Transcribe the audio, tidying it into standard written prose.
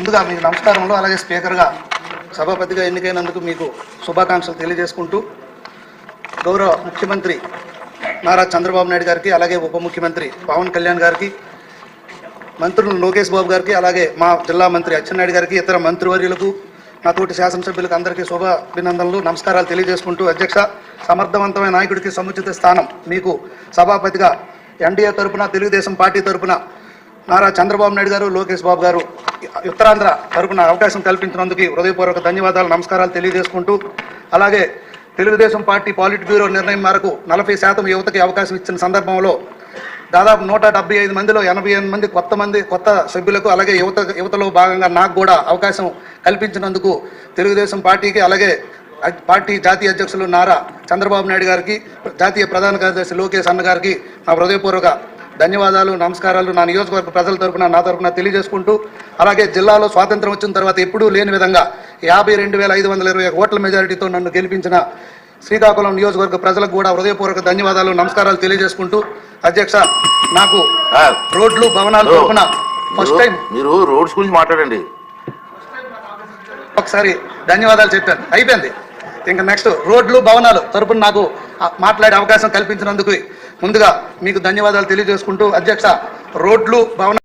ముందుగా మీకు నమస్కారంలో, అలాగే స్పీకర్గా సభాపతిగా ఎన్నికైనందుకు మీకు శుభాకాంక్షలు తెలియజేసుకుంటూ, గౌరవ ముఖ్యమంత్రి నారా చంద్రబాబు నాయుడు గారికి, అలాగే ఉప ముఖ్యమంత్రి పవన్ కళ్యాణ్ గారికి, మంత్రులు లోకేష్ బాబు గారికి, అలాగే మా జిల్లా మంత్రి అచ్చెన్నాయుడు గారికి, ఇతర మంత్రివర్యులకు, నా తోటి శాసనసభ్యులకు అందరికీ శుభాభినందనలు, నమస్కారాలు తెలియజేసుకుంటూ, అధ్యక్ష, సమర్థవంతమైన నాయకుడికి సముచిత స్థానం మీకు సభాపతిగా ఎన్డీఏ తరపున, తెలుగుదేశం పార్టీ తరపున నారా చంద్రబాబు నాయుడు గారు, లోకేష్ బాబు గారు ఉత్తరాంధ్ర తరపున అవకాశం కల్పించినందుకు హృదయపూర్వక ధన్యవాదాలు, నమస్కారాలు తెలియజేసుకుంటూ, అలాగే తెలుగుదేశం పార్టీ పాలిట్ బ్యూరో నిర్ణయం మేరకు 40% యువతకి అవకాశం ఇచ్చిన సందర్భంలో దాదాపు 175 మందిలో 88 మంది కొత్త సభ్యులకు, అలాగే యువతలో భాగంగా నాకు కూడా అవకాశం కల్పించినందుకు తెలుగుదేశం పార్టీకి, అలాగే పార్టీ జాతీయ అధ్యక్షులు నారా చంద్రబాబు నాయుడు గారికి, జాతీయ ప్రధాన కార్యదర్శి లోకేష్ అన్న గారికి నా హృదయపూర్వక ధన్యవాదాలు, నమస్కారాలు నా నియోజకవర్గ ప్రజల తరపున, నా తరపున తెలియజేసుకుంటూ, అలాగే జిల్లాలో స్వాతంత్రం వచ్చిన తర్వాత ఎప్పుడూ లేని విధంగా 52,521 ఓట్ల మెజారిటీతో నన్ను గెలిపించిన శ్రీకాకుళం నియోజకవర్గ ప్రజలకు కూడా హృదయపూర్వక ధన్యవాదాలు, నమస్కారాలు తెలియజేసుకుంటూ, అధ్యక్ష, నాకు రోడ్లు భవనాల తరపున ఫస్ట్ టైం మీరు రోడ్స్ గురించి మాట్లాడండి. ఒకసారి ధన్యవాదాలు చెప్పాను, అయిపోయింది. ఇంకా నెక్స్ట్ రోడ్లు భవనాలు తరపున నాకు మాట్లాడే అవకాశం కల్పించినందుకు ముందుగా మీకు ధన్యవాదాలు తెలియజేసుకుంటూ, అధ్యక్ష, రోడ్లు భవనాలు